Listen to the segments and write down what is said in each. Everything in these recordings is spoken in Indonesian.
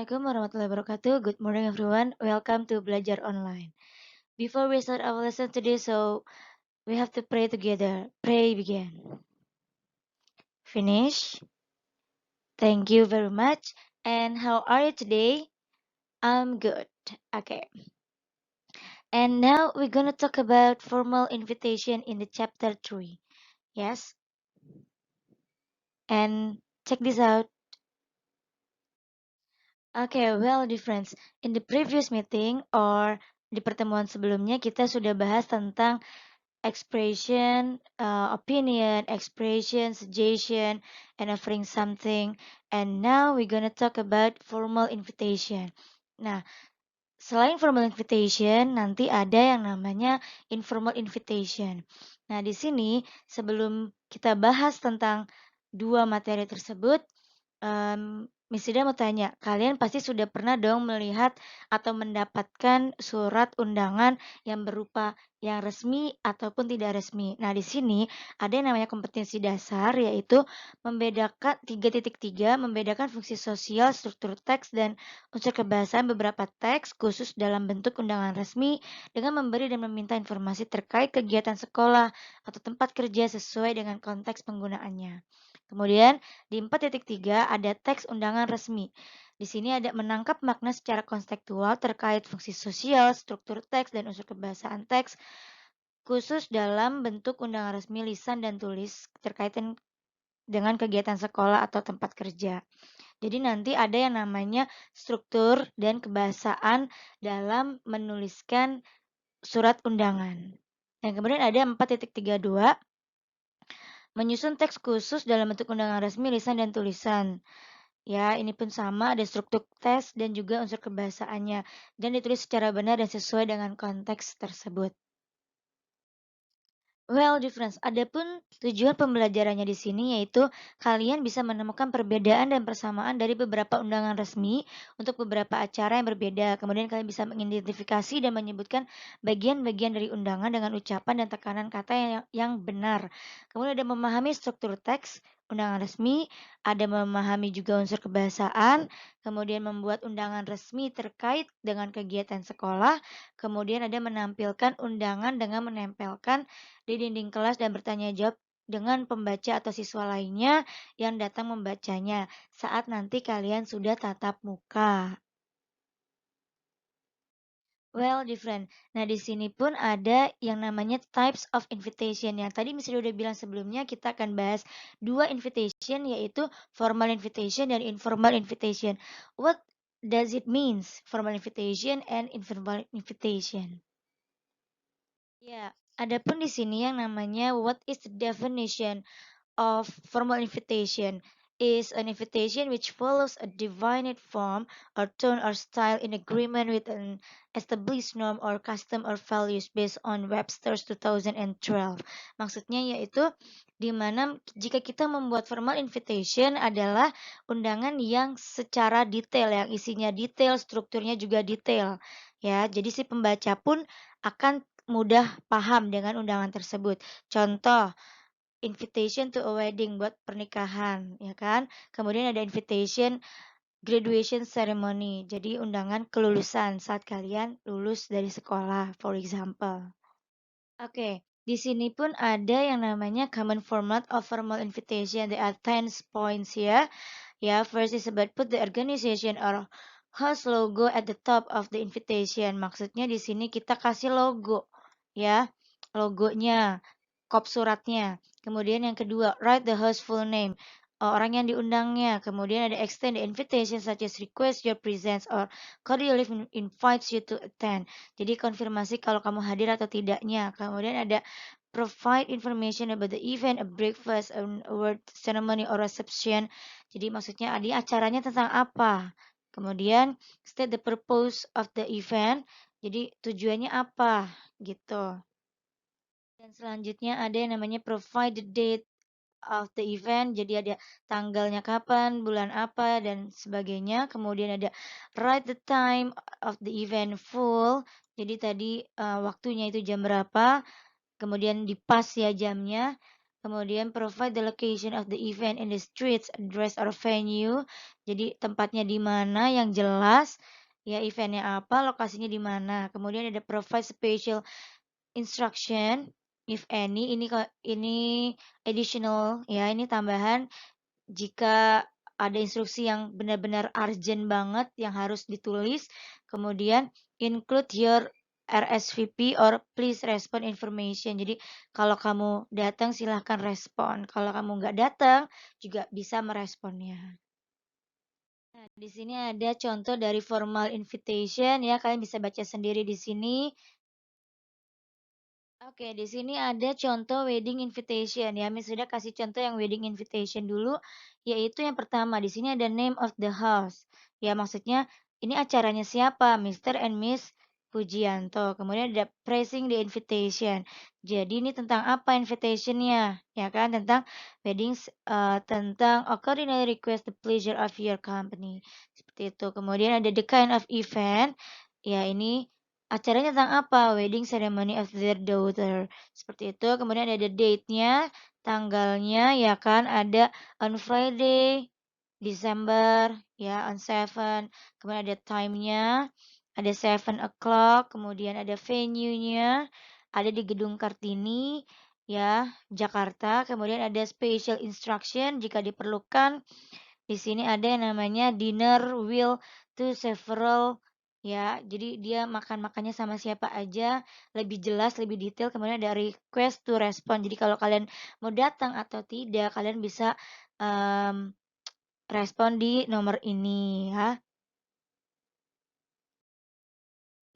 Assalamualaikum warahmatullahi wabarakatuh. Good morning everyone. Welcome to Belajar Online. Before we start our lesson today, so we have to pray together. Pray begin. Finish. Thank you very much. And how are you today? I'm good. Okay. And now we're gonna talk about formal invitation in the chapter 3. Yes. And check this out. Okay, well, difference. In the previous meeting or di pertemuan sebelumnya kita sudah bahas tentang expression, opinion, expression, suggestion, and offering something. And now we're gonna talk about formal invitation. Nah, selain formal invitation, nanti ada yang namanya informal invitation. Nah, di sini sebelum kita bahas tentang dua materi tersebut, Miss Ida mau tanya, kalian pasti sudah pernah dong melihat atau mendapatkan surat undangan yang berupa yang resmi ataupun tidak resmi. Nah, di sini ada yang namanya kompetensi dasar, yaitu membedakan 3.3, membedakan fungsi sosial, struktur teks, dan unsur kebahasaan beberapa teks khusus dalam bentuk undangan resmi dengan memberi dan meminta informasi terkait kegiatan sekolah atau tempat kerja sesuai dengan konteks penggunaannya. Kemudian di 4.3 ada teks undangan resmi. Di sini ada menangkap makna secara konstekstual terkait fungsi sosial, struktur teks, dan unsur kebahasaan teks khusus dalam bentuk undangan resmi lisan dan tulis terkait dengan kegiatan sekolah atau tempat kerja. Jadi nanti ada yang namanya struktur dan kebahasaan dalam menuliskan surat undangan. Dan kemudian ada 4.32 menyusun teks khusus dalam bentuk undangan resmi lisan dan tulisan. Ya, ini pun sama, ada struktur tes dan juga unsur kebahasaannya, dan ditulis secara benar dan sesuai dengan konteks tersebut. Well, difference. Adapun tujuan pembelajarannya di sini yaitu kalian bisa menemukan perbedaan dan persamaan dari beberapa undangan resmi untuk beberapa acara yang berbeda. Kemudian kalian bisa mengidentifikasi dan menyebutkan bagian-bagian dari undangan dengan ucapan dan tekanan kata yang benar. Kemudian ada memahami struktur teks undangan resmi, ada memahami juga unsur kebahasaan, kemudian membuat undangan resmi terkait dengan kegiatan sekolah, kemudian ada menampilkan undangan dengan menempelkan di dinding kelas dan bertanya jawab dengan pembaca atau siswa lainnya yang datang membacanya saat nanti kalian sudah tatap muka. Well, different. Nah, di sini pun ada yang namanya types of invitation. Yang tadi misalnya udah bilang sebelumnya, kita akan bahas dua invitation, yaitu formal invitation dan informal invitation. What does it means? Formal invitation and informal invitation. Ya, adapun di sini yang namanya what is the definition of formal invitation is an invitation which follows a defined form or tone or style in agreement with an established norm or custom or values based on Webster's 2012. Maksudnya yaitu di mana jika kita membuat formal invitation adalah undangan yang secara detail, yang isinya detail, strukturnya juga detail. Ya, jadi si pembaca pun akan mudah paham dengan undangan tersebut. Contoh, invitation to a wedding buat pernikahan, ya kan? Kemudian ada invitation graduation ceremony, jadi undangan kelulusan saat kalian lulus dari sekolah, for example. Oke, di sini pun ada yang namanya common format of formal invitation. There are 10 points here. Ya, first is about put the organization or host logo at the top of the invitation. Maksudnya di sini kita kasih logo, ya, logonya, kop suratnya. Kemudian yang kedua, write the host full name, orang yang diundangnya. Kemudian ada extend the invitation such as request your presence or cordially invites you to attend. Jadi konfirmasi kalau kamu hadir atau tidaknya. Kemudian ada provide information about the event, a breakfast, an award ceremony or reception. Jadi maksudnya acaranya tentang apa. Kemudian state the purpose of the event. Jadi tujuannya apa gitu. Dan selanjutnya ada yang namanya provide the date of the event. Jadi ada tanggalnya kapan, bulan apa, dan sebagainya. Kemudian ada write the time of the event full. Jadi tadi waktunya itu jam berapa. Kemudian dipas ya jamnya. kemudian provide the location of the event in the streets, address or venue. Jadi tempatnya di mana yang jelas, ya eventnya apa, lokasinya di mana. Kemudian ada provide special instruction if any, ini additional ya, ini tambahan jika ada instruksi yang benar-benar urgent banget yang harus ditulis, kemudian include your RSVP or please respond information. Jadi kalau kamu datang silahkan respon, kalau kamu nggak datang juga bisa meresponnya. Nah, di sini ada contoh dari formal invitation ya, kalian bisa baca sendiri di sini. Oke, di sini ada contoh wedding invitation ya. Miss Frida kasih contoh yang wedding invitation dulu, yaitu yang pertama di sini ada name of the house. Ya, maksudnya ini acaranya siapa? Mr. and Miss Pujianto. Kemudian ada pressing the invitation. Jadi ini tentang apa invitationnya? Ya kan, tentang weddings, tentang accordingly request the pleasure of your company. Seperti itu. Kemudian ada the kind of event. Ya, ini acaranya tentang apa? Wedding ceremony of their daughter. Seperti itu. Kemudian ada date-nya, tanggalnya ya kan ada on Friday, December ya on 7. Kemudian ada time-nya, ada 7 o'clock. Kemudian ada venue-nya, ada di Gedung Kartini ya, Jakarta. Kemudian ada special instruction jika diperlukan. Di sini ada yang namanya dinner will to several ya. Jadi dia makan-makannya sama siapa aja, lebih jelas, lebih detail. Kemudian ada request to respond. Jadi kalau kalian mau datang atau tidak, kalian bisa um, respon di nomor ini ya.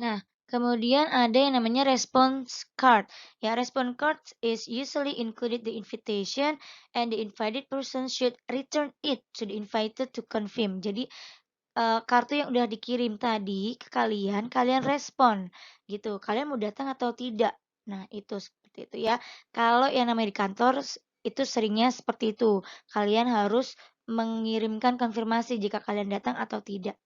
Nah, kemudian ada yang namanya response card. Ya, response card is usually included the invitation and the invited person should return it to the invited to confirm. Jadi kartu yang udah dikirim tadi ke kalian, kalian respon gitu. Kalian mau datang atau tidak. Nah, itu seperti itu ya. Kalau yang namanya di kantor itu seringnya seperti itu. Kalian harus mengirimkan konfirmasi jika kalian datang atau tidak.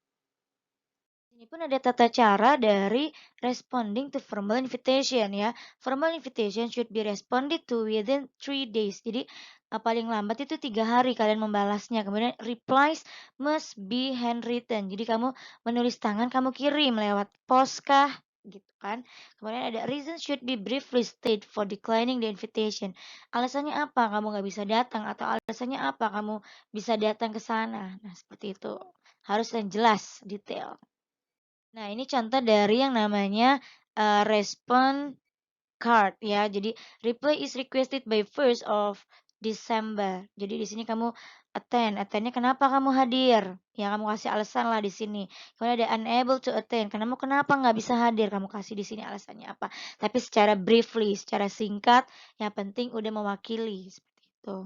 Ini pun ada tata cara dari responding to formal invitation ya. Formal invitation should be responded to within 3 days. Jadi paling lambat itu 3 hari kalian membalasnya. Kemudian replies must be handwritten. Jadi kamu menulis tangan, kamu kirim lewat pos kah? Gitu kan. Kemudian ada reason should be briefly stated for declining the invitation. Alasannya apa kamu nggak bisa datang atau alasannya apa kamu bisa datang ke sana. Nah, seperti itu. Harus yang jelas, detail. Nah, ini contoh dari yang namanya, respon card ya. Jadi, reply is requested by 1 of December. Jadi di sini kamu attend, attend kenapa kamu hadir? Ya kamu kasih alasan lah di sini. Kemudian ada unable to attend, kamu kenapa nggak bisa hadir? Kamu kasih di sini alasannya apa. Tapi secara briefly, secara singkat, yang penting udah mewakili, seperti itu.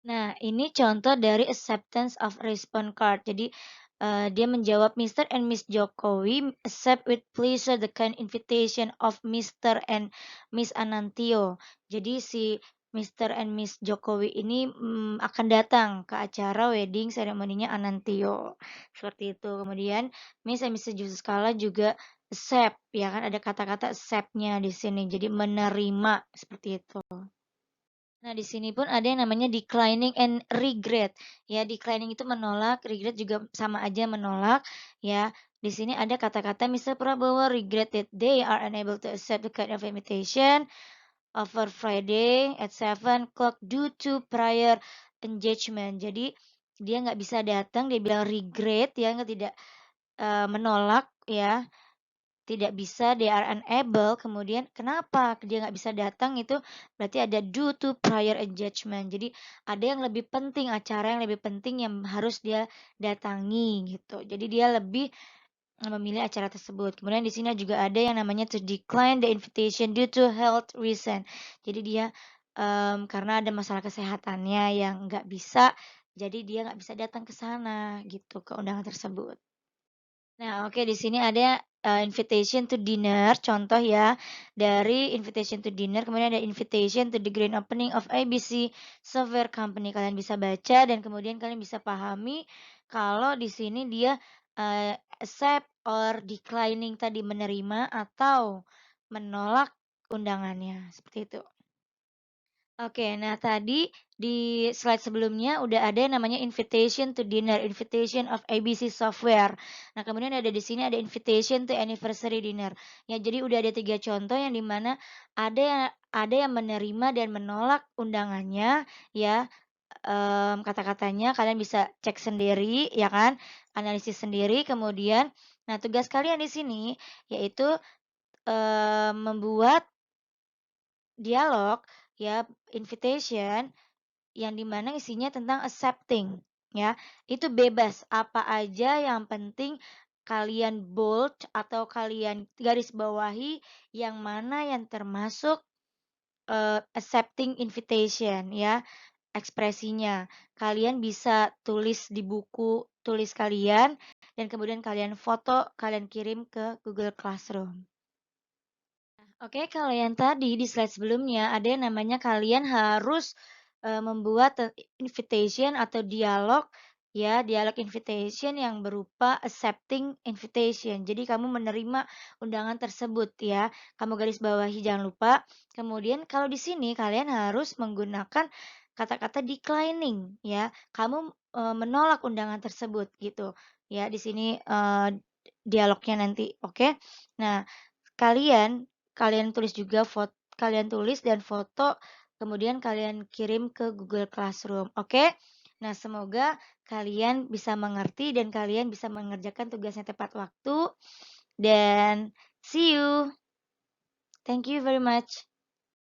Nah, ini contoh dari acceptance of response card. Jadi, dia menjawab, "Mr. and Miss Jokowi accept with pleasure the kind invitation of Mr. and Miss Anantio." Jadi si Mr. and Miss Jokowi ini, akan datang ke acara wedding seremoninya Anantio, seperti itu. Kemudian Miss and Mr. Yusuf Kalla juga accept, ya kan ada kata-kata accept-nya di sini, jadi menerima, seperti itu. Nah, di sini pun ada yang namanya declining and regret. Ya, declining itu menolak, regret juga sama aja menolak. Ya, di sini ada kata-kata Mr. Prabowo regretted they are unable to accept the kind of invitation over Friday at 7 o'clock due to prior engagement. Jadi dia nggak bisa datang, dia bilang regret ya, nggak tidak menolak ya, tidak bisa, they are unable, kemudian kenapa dia nggak bisa datang itu berarti ada due to prior engagement. Jadi ada yang lebih penting, acara yang lebih penting yang harus dia datangi gitu. Jadi dia lebih memilih acara tersebut. Kemudian di sini juga ada yang namanya to decline the invitation due to health reason. Jadi dia karena ada masalah kesehatannya yang nggak bisa, jadi dia nggak bisa datang ke sana gitu, ke undangan tersebut. Nah, oke di sini ada, invitation to dinner, contoh ya, dari invitation to dinner, kemudian ada invitation to the grand opening of ABC Software Company. Kalian bisa baca dan kemudian kalian bisa pahami kalau di sini dia, accept or declining tadi, menerima atau menolak undangannya, seperti itu. Oke, nah tadi di slide sebelumnya udah ada yang namanya invitation to dinner, invitation of ABC software. Nah, kemudian ada di sini ada invitation to anniversary dinner. Ya, jadi udah ada 3 contoh yang di mana ada yang menerima dan menolak undangannya ya, kata-katanya kalian bisa cek sendiri ya kan, analisis sendiri kemudian nah tugas kalian di sini yaitu, membuat dialog ya, invitation yang di mana isinya tentang accepting, ya. Itu bebas, apa aja yang penting kalian bold atau kalian garis bawahi yang mana yang termasuk, accepting invitation ya, ekspresinya. Kalian bisa tulis di buku tulis kalian dan kemudian kalian foto, kalian kirim ke Google Classroom. Oke, kalau yang tadi di slide sebelumnya ada yang namanya kalian harus, membuat, invitation atau dialog ya, dialog invitation yang berupa accepting invitation. Jadi kamu menerima undangan tersebut ya, kamu garis bawahi jangan lupa. Kemudian kalau di sini kalian harus menggunakan kata-kata declining ya, kamu, menolak undangan tersebut gitu ya, di sini, dialognya nanti, oke? Nah, kalian Kalian tulis juga kalian tulis dan foto, kemudian kalian kirim ke Google Classroom, oke? Nah, semoga kalian bisa mengerti dan kalian bisa mengerjakan tugasnya tepat waktu, dan see you. Thank you very much.